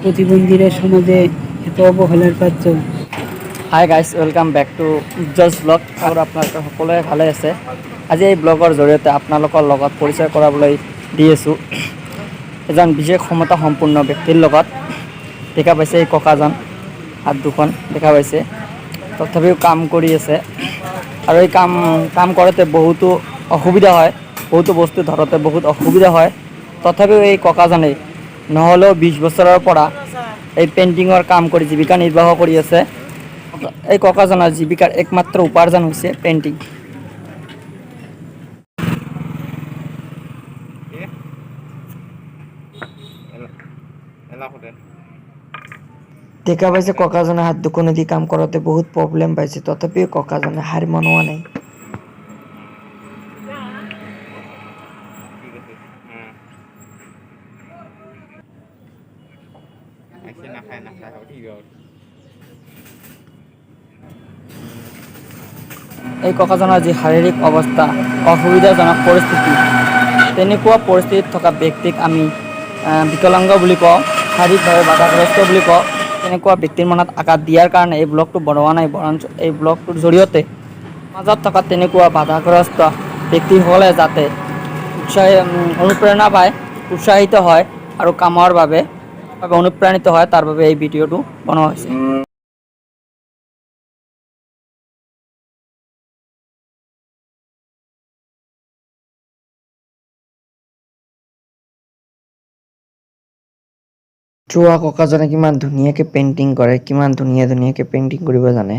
প্ৰতিবন্ধীৰা সমাজে এত অবহেলাৰ পাত্ৰ। Hi guys, welcome back to Ujjwal blog. আৰু আপোনালোকে সকলোৱে ভালে আছে। আজি এই ব্লগৰ জৰিয়তে আপোনালোকৰ লগত পৰিচয় কৰাবলৈ দি আছোঁ এজন বিশেষ ক্ষমতা সম্পূৰ্ণ ব্যক্তিৰ লগত। দেখা পাইছে এই ককাজন, হাত দুখন দেখা পাইছে, তথাপিও কাম কৰি আছে। আৰু এই কাম কৰোঁতে বহুতো অসুবিধা হয়, বহুতো বস্তু ধৰোঁতে বহুত অসুবিধা হয়। তথাপিও এই ককাজনে নহ'লেও 20 বছৰৰ পৰা এই পেইণ্টিঙৰ কাম কৰি জীৱিকা নিৰ্বাহ কৰি আছে। এই ককাজনৰ জীৱিকাৰ একমাত্ৰ উপাৰ্জন হৈছে পেইণ্টিং। দেখা পাইছে ককাজনে হাত দুখনেদি কাম কৰোঁতে বহুত প্ৰব্লেম পাইছে, তথাপিও ককাজনে হাৰ মনোৱা নাই। এই ককাজনৰ যি শাৰীৰিক অৱস্থা, অসুবিধাজনক পৰিস্থিতি, তেনেকুৱা পৰিস্থিতিত থকা ব্যক্তিক আমি বিকলাংগ বুলি কওঁ, শাৰীৰিকভাৱে বাধাগ্ৰস্ত বুলি কওঁ। তেনেকুৱা ব্যক্তিৰ মনত আঘাত দিয়াৰ কাৰণে এই ব্লগটো বনোৱা নাই, বৰঞ্চ এই ব্লগটোৰ জৰিয়তে সমাজত থকা তেনেকুৱা বাধাগ্ৰস্ত ব্যক্তিসকলে যাতে অনুপ্ৰেৰণা পায়, উৎসাহিত হয় আৰু কামৰ বাবে অনুপ্ৰাণিত হয়, তাৰ বাবে এই ভিডিঅ'টো বনোৱা হৈছে। চোৱা ককাজনে কিমান ধুনীয়াকৈ পেইণ্টিং কৰে, কিমান ধুনীয়াকৈ পেইণ্টিং কৰিব জানে।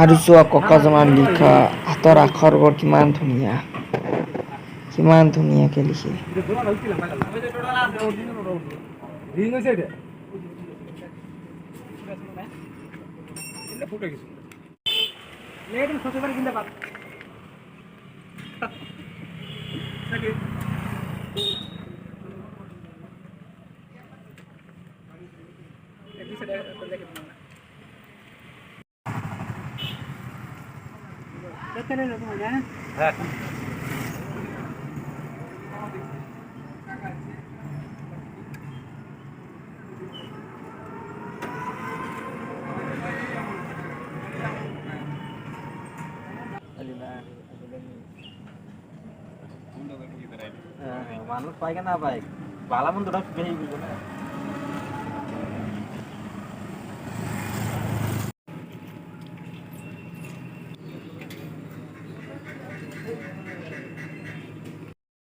আৰু চোৱা ককাজনৰ লিখা হাতৰ আখৰবোৰ কিমান ধুনীয়া, কিমান ধুনীয়াকৈ লিখে। মানুষ পায় না পায়, বালা মন্দটা বেশি বুঝো না।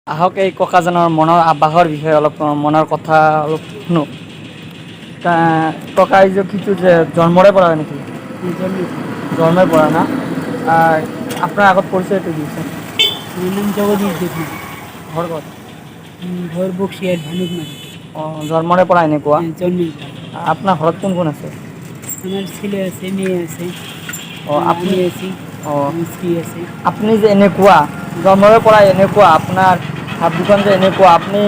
আহক এই ককাজনৰ মনৰ আৱাসৰ বিষয়ে অলপ মনৰ কথা অলপ শুনো। ককা এই যে কিছু যে জন্মৰে পৰা নেকি? জন্মেৰ পৰা না? আপনাৰ আগত পৰিচয়টা দিয়েছেন? জগদীশ দেবী, ঘৰ কত? ঘৰ বক্সিয়াৰ ভানুকমাৰি। জন্মৰে পৰা এনেকুৱা? জন্মেৰ। আপনাৰ ঘৰত কোন কোন আছে? আমার ছেলে আছে, মেয়ে আছে, আপনি আছি, স্ত্রী আছে। আপনি যে এনেকুৱা জন্মৰে পৰা এনেকুৱা, আপনাৰ হাত দুখন যে এনেকুৱা, আপনি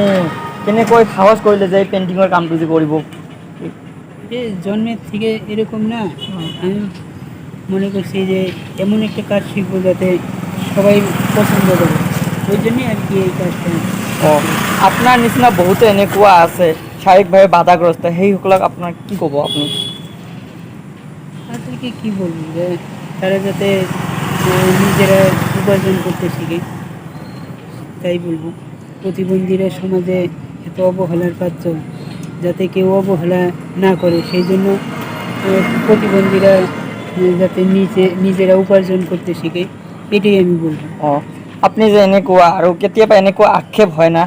কেনেকৈ সাহস কৰিলে যে এই পেইণ্টিঙৰ কামটো যে কৰিব? জন্মের থেকে এরকম না, আমি মনে করছি যে এমন একটা কাজ শিখবো যাতে সবাই পছন্দ করে, ওই জন্যই আর কি এই কাজটা। আপনার নিচিনা বহুতো এনেকুৱা আছে শারীরিকভাবে বাধাগ্রস্ত, সেইসকলক আপনার কি ক'ব আপনি? তাদেরকে কী বলবো যে তারা যাতে নিজেরা উপার্জন করতে শিখে, তাই বলবো। প্রতিবন্ধীরা সমাজে এত অবহেলার পাত্র, যাতে কেউ অবহেলা না করে, সেই জন্য প্রতিবন্ধীরা যাতে নিজেরা উপার্জন করতে শিখে, এটাই আমি বলবো। আপনি যে এনেকুৱা আৰু কেতিয়াবা এনেকুৱা আক্ষেপ হয় না?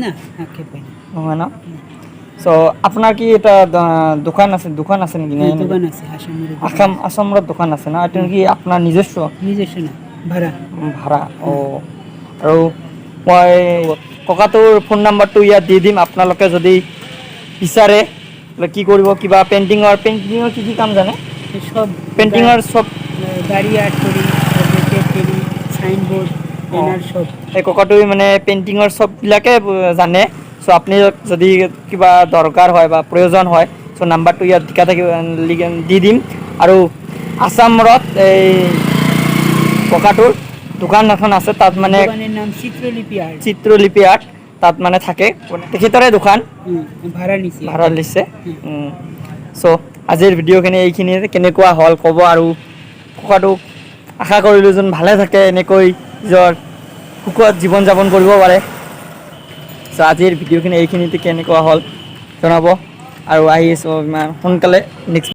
না, আক্ষেপ হয় না। নহয় ন? চ' আপোনাৰ কি এটা দোকান আছে নেকি নে দোকান আছে আসামেৰ আসামত দোকান আছে না এইটো কি আপোনাৰ নিজস্ব নিজস্ব না ভাড়া ভাড়া আৰু মই ককাটোৰ ফোন নাম্বাৰটো ইয়াত দি দিম আপোনালোকে যদি বিচাৰে কি কৰিব কিবা পেইণ্টিঙৰ কি কি কাম জানে সব পেইণ্টিঙৰ চব গাড়ি আৰ্ট কৰি সাইনবোৰ্ড ব্যানাৰ সব এই ককাটোৱে মানে পেইণ্টিঙৰ চববিলাকে জানে চ' আপুনি যদি কিবা দৰকাৰ হয় বা প্ৰয়োজন হয় চ' নাম্বাৰটো ইয়াত দি দিম আৰু আসামত এই ককাটোৰ দোকান এখন আছে তাত মানে দোকানেৰ নাম চিত্ৰলিপি আৰ্ট তাত মানে থাকে তেখেতৰে দোকান ভাড়া নিছে ভাড়া লৈছে চ' আজিৰ ভিডিঅ'খিনি এইখিনিয়ে কেনেকুৱা হ'ল ক'ব আৰু ককাটোক আশা কৰিলোঁ যেন ভালে থাকে এনেকৈ নিজৰ সুখত জীৱন যাপন কৰিব পাৰে চ' আজিৰ ভিডিঅ'খিনি এইখিনিতে কেনেকুৱা হ'ল জনাব আৰু আহি আছোঁ ইমান সোনকালে নেক্সট